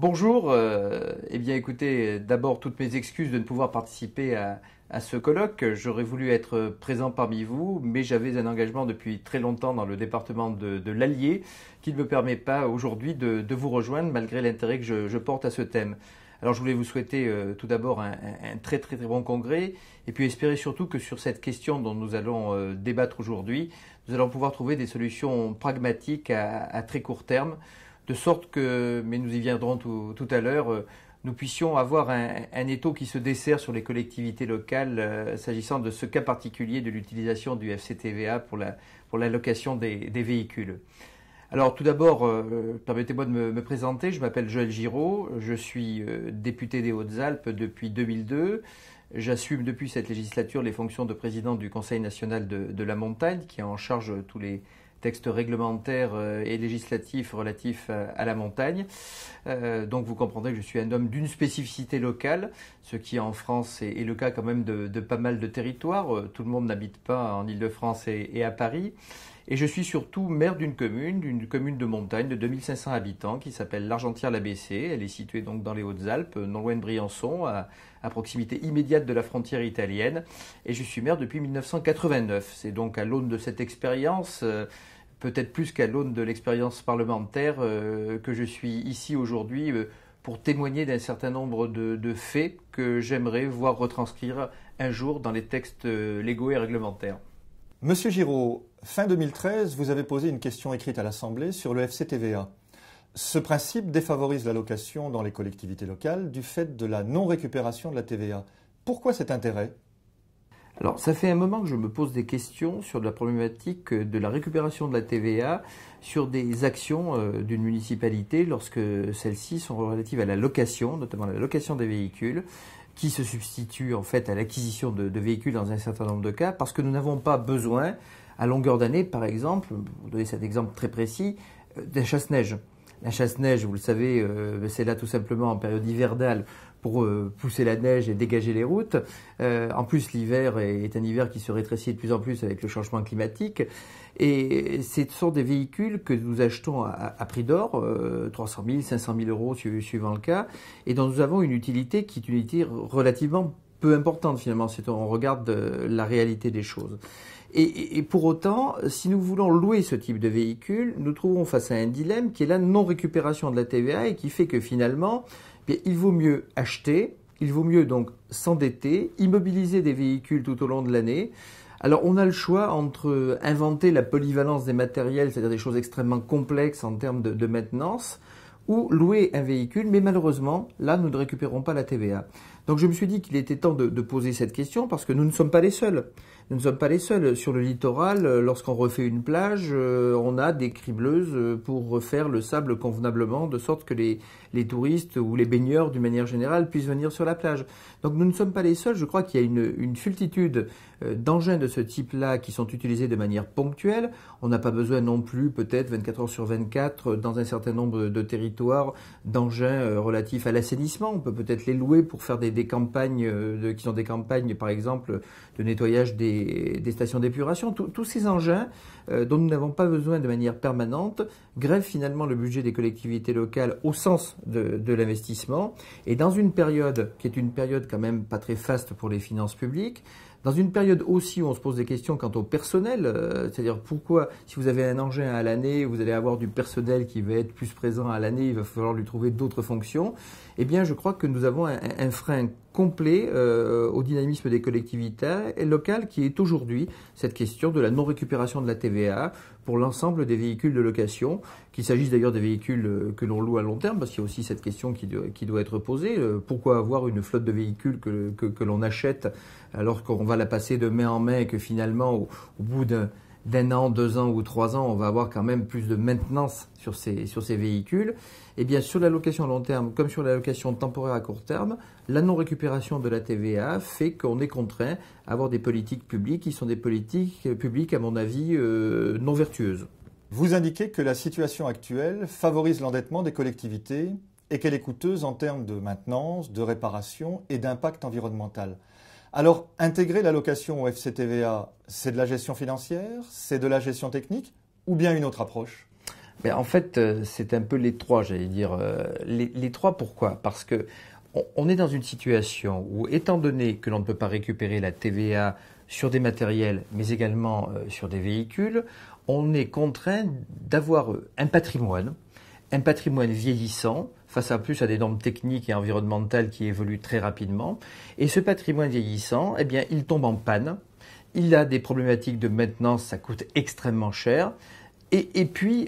Bonjour, eh bien écoutez, d'abord toutes mes excuses de ne pouvoir participer à ce colloque. J'aurais voulu être présent parmi vous, mais j'avais un engagement depuis très longtemps dans le département de l'Allier qui ne me permet pas aujourd'hui de vous rejoindre malgré l'intérêt que je porte à ce thème. Alors je voulais vous souhaiter tout d'abord un très bon congrès et puis espérer surtout que sur cette question dont nous allons débattre aujourd'hui, nous allons pouvoir trouver des solutions pragmatiques à très court terme de sorte que, mais nous y viendrons tout à l'heure, nous puissions avoir un étau qui se dessert sur les collectivités locales s'agissant de ce cas particulier de l'utilisation du FCTVA pour l'allocation des véhicules. Alors tout d'abord, permettez-moi de me présenter, je m'appelle Joël Giraud, je suis député des Hautes-Alpes depuis 2002. J'assume depuis cette législature les fonctions de président du Conseil national de la montagne qui est en charge tous les textes réglementaires et législatifs relatifs à la montagne. Donc vous comprendrez que je suis un homme d'une spécificité locale, ce qui en France est le cas quand même de pas mal de territoires. Tout le monde n'habite pas en Île-de-France et à Paris. Et je suis surtout maire d'une commune de montagne de 2500 habitants qui s'appelle l'Argentière-l'Abbessée. Elle est située donc dans les Hautes-Alpes, non loin de Briançon, à proximité immédiate de la frontière italienne. Et je suis maire depuis 1989. C'est donc à l'aune de cette expérience, peut-être plus qu'à l'aune de l'expérience parlementaire, que je suis ici aujourd'hui pour témoigner d'un certain nombre de faits que j'aimerais voir retranscrire un jour dans les textes légaux et réglementaires. Monsieur Giraud, fin 2013, vous avez posé une question écrite à l'Assemblée sur le FCTVA. Ce principe défavorise l'allocation dans les collectivités locales du fait de la non-récupération de la TVA. Pourquoi cet intérêt ? Alors, ça fait un moment que je me pose des questions sur la problématique de la récupération de la TVA sur des actions d'une municipalité lorsque celles-ci sont relatives à la location, notamment la location des véhicules, qui se substitue en fait à l'acquisition de véhicules dans un certain nombre de cas, parce que nous n'avons pas besoin, à longueur d'année par exemple, pour donner cet exemple très précis, d'un chasse-neige. La chasse-neige, vous le savez, c'est là tout simplement en période hivernale pour pousser la neige et dégager les routes. En plus, l'hiver est un hiver qui se rétrécit de plus en plus avec le changement climatique. Et ce sont des véhicules que nous achetons à prix d'or, 300 000, 500 000 euros suivant le cas, et dont nous avons une utilité qui est une utilité relativement peu importante finalement, si on regarde la réalité des choses. Et pour autant, si nous voulons louer ce type de véhicule, nous trouvons face à un dilemme qui est la non-récupération de la TVA et qui fait que finalement, bien, il vaut mieux acheter, il vaut mieux donc s'endetter, immobiliser des véhicules tout au long de l'année. Alors on a le choix entre inventer la polyvalence des matériels, c'est-à-dire des choses extrêmement complexes en termes de maintenance, ou louer un véhicule, mais malheureusement, là, nous ne récupérons pas la TVA. Donc je me suis dit qu'il était temps de poser cette question parce que nous ne sommes pas les seuls. Nous ne sommes pas les seuls. Sur le littoral, lorsqu'on refait une plage, on a des cribleuses pour refaire le sable convenablement, de sorte que les touristes ou les baigneurs, d'une manière générale, puissent venir sur la plage. Donc nous ne sommes pas les seuls. Je crois qu'il y a une multitude d'engins de ce type-là qui sont utilisés de manière ponctuelle. On n'a pas besoin non plus, peut-être 24 heures sur 24, dans un certain nombre de territoires, d'engins relatifs à l'assainissement. On peut peut-être les louer pour faire des campagnes, qui sont des campagnes, par exemple, de nettoyage des stations d'épuration. Tous ces engins dont nous n'avons pas besoin de manière permanente grèvent finalement le budget des collectivités locales au sens de l'investissement. Et dans une période qui est une période quand même pas très faste pour les finances publiques, dans une période aussi où on se pose des questions quant au personnel, c'est-à-dire pourquoi, si vous avez un engin à l'année, vous allez avoir du personnel qui va être plus présent à l'année, il va falloir lui trouver d'autres fonctions, eh bien je crois que nous avons un frein complet au dynamisme des collectivités locales qui est aujourd'hui cette question de la non-récupération de la TVA pour l'ensemble des véhicules de location, qu'il s'agisse d'ailleurs des véhicules que l'on loue à long terme, parce qu'il y a aussi cette question qui doit être posée. Pourquoi avoir une flotte de véhicules que l'on achète alors qu'on va la passer de main en main et que finalement, au bout d'un an, 2 ans ou 3 ans, on va avoir quand même plus de maintenance sur ces véhicules. Eh bien, sur la location à long terme, comme sur la location temporaire à court terme, la non-récupération de la TVA fait qu'on est contraint à avoir des politiques publiques qui sont des politiques publiques, à mon avis, non vertueuses. Vous indiquez que la situation actuelle favorise l'endettement des collectivités et qu'elle est coûteuse en termes de maintenance, de réparation et d'impact environnemental. Alors, intégrer l'allocation au FCTVA, c'est de la gestion financière, c'est de la gestion technique ou bien une autre approche ? Mais en fait, c'est un peu les trois, j'allais dire. Les trois, pourquoi? Parce que on est dans une situation où, étant donné que l'on ne peut pas récupérer la TVA sur des matériels, mais également sur des véhicules, on est contraint d'avoir un patrimoine vieillissant, face à plus à des normes techniques et environnementales qui évoluent très rapidement. Et ce patrimoine vieillissant, eh bien, il tombe en panne. Il a des problématiques de maintenance, ça coûte extrêmement cher. Et puis,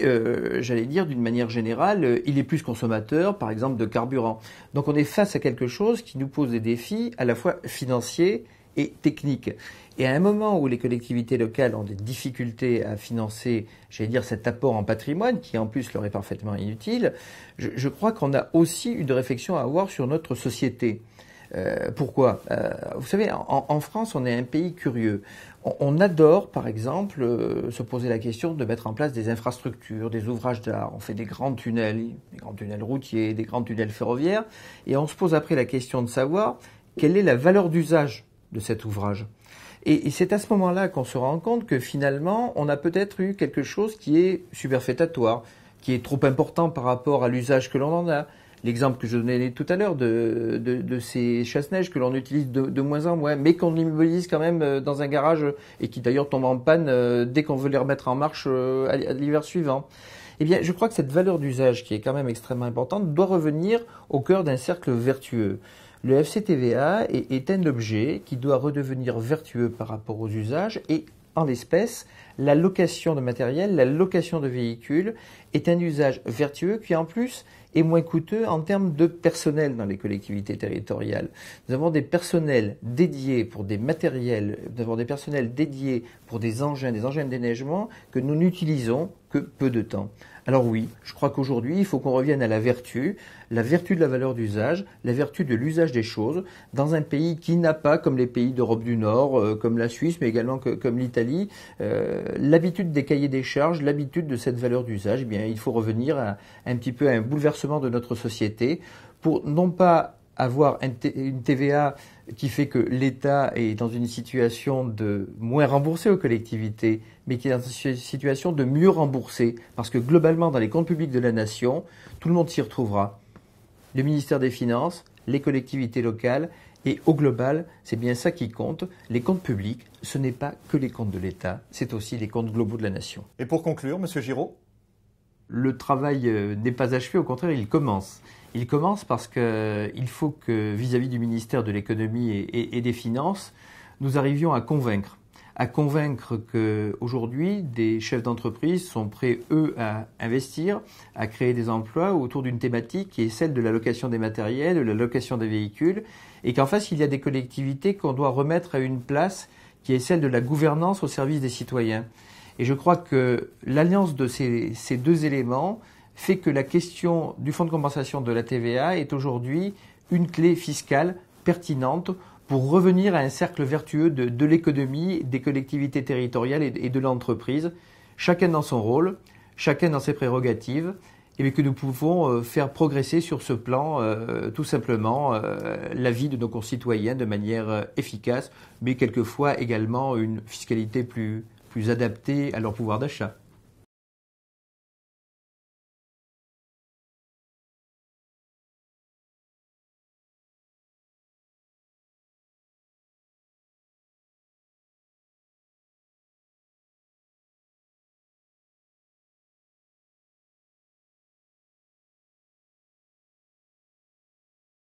j'allais dire, d'une manière générale, il est plus consommateur, par exemple, de carburant. Donc on est face à quelque chose qui nous pose des défis à la fois financiers et techniques. Et à un moment où les collectivités locales ont des difficultés à financer, j'allais dire, cet apport en patrimoine, qui en plus leur est parfaitement inutile, je crois qu'on a aussi une réflexion à avoir sur notre société. Pourquoi? Vous savez, en France, on est un pays curieux. On adore, par exemple, se poser la question de mettre en place des infrastructures, des ouvrages d'art. On fait des grands tunnels routiers, des grands tunnels ferroviaires, et on se pose après la question de savoir quelle est la valeur d'usage de cet ouvrage. Et c'est à ce moment-là qu'on se rend compte que finalement, on a peut-être eu quelque chose qui est superfétatoire, qui est trop important par rapport à l'usage que l'on en a. L'exemple que je donnais tout à l'heure de ces chasse-neige que l'on utilise de moins en moins, mais qu'on immobilise quand même dans un garage et qui d'ailleurs tombe en panne dès qu'on veut les remettre en marche à l'hiver suivant. Eh bien, je crois que cette valeur d'usage, qui est quand même extrêmement importante, doit revenir au cœur d'un cercle vertueux. Le FCTVA est un objet qui doit redevenir vertueux par rapport aux usages et, en l'espèce, la location de matériel, la location de véhicules est un usage vertueux qui, en plus, est moins coûteux en termes de personnel dans les collectivités territoriales. Nous avons des personnels dédiés pour des matériels, nous avons des personnels dédiés pour des engins de déneigement que nous n'utilisons que peu de temps. Alors oui, je crois qu'aujourd'hui, il faut qu'on revienne à la vertu de la valeur d'usage, la vertu de l'usage des choses, dans un pays qui n'a pas, comme les pays d'Europe du Nord, comme la Suisse, mais également comme l'Italie, l'habitude des cahiers des charges, l'habitude de cette valeur d'usage. Eh bien, il faut revenir un petit peu à un bouleversement de notre société pour non pas avoir une TVA qui fait que l'État est dans une situation de moins rembourser aux collectivités, mais qui est dans une situation de mieux rembourser. Parce que globalement, dans les comptes publics de la nation, tout le monde s'y retrouvera. Le ministère des Finances, les collectivités locales, et au global, c'est bien ça qui compte. Les comptes publics, ce n'est pas que les comptes de l'État, c'est aussi les comptes globaux de la nation. Et pour conclure, Monsieur Giraud? Le travail n'est pas achevé, au contraire, il commence. Il commence parce qu'il faut que, vis-à-vis du ministère de l'économie et des finances, nous arrivions à convaincre qu'aujourd'hui, des chefs d'entreprise sont prêts, eux, à investir, à créer des emplois autour d'une thématique qui est celle de la location des matériels, de la location des véhicules, et qu'en face, il y a des collectivités qu'on doit remettre à une place qui est celle de la gouvernance au service des citoyens. Et je crois que l'alliance de ces deux éléments fait que la question du fonds de compensation de la TVA est aujourd'hui une clé fiscale pertinente pour revenir à un cercle vertueux de l'économie, des collectivités territoriales et de l'entreprise, chacun dans son rôle, chacun dans ses prérogatives, et que nous pouvons faire progresser sur ce plan tout simplement la vie de nos concitoyens de manière efficace, mais quelquefois également une fiscalité plus adaptée à leur pouvoir d'achat.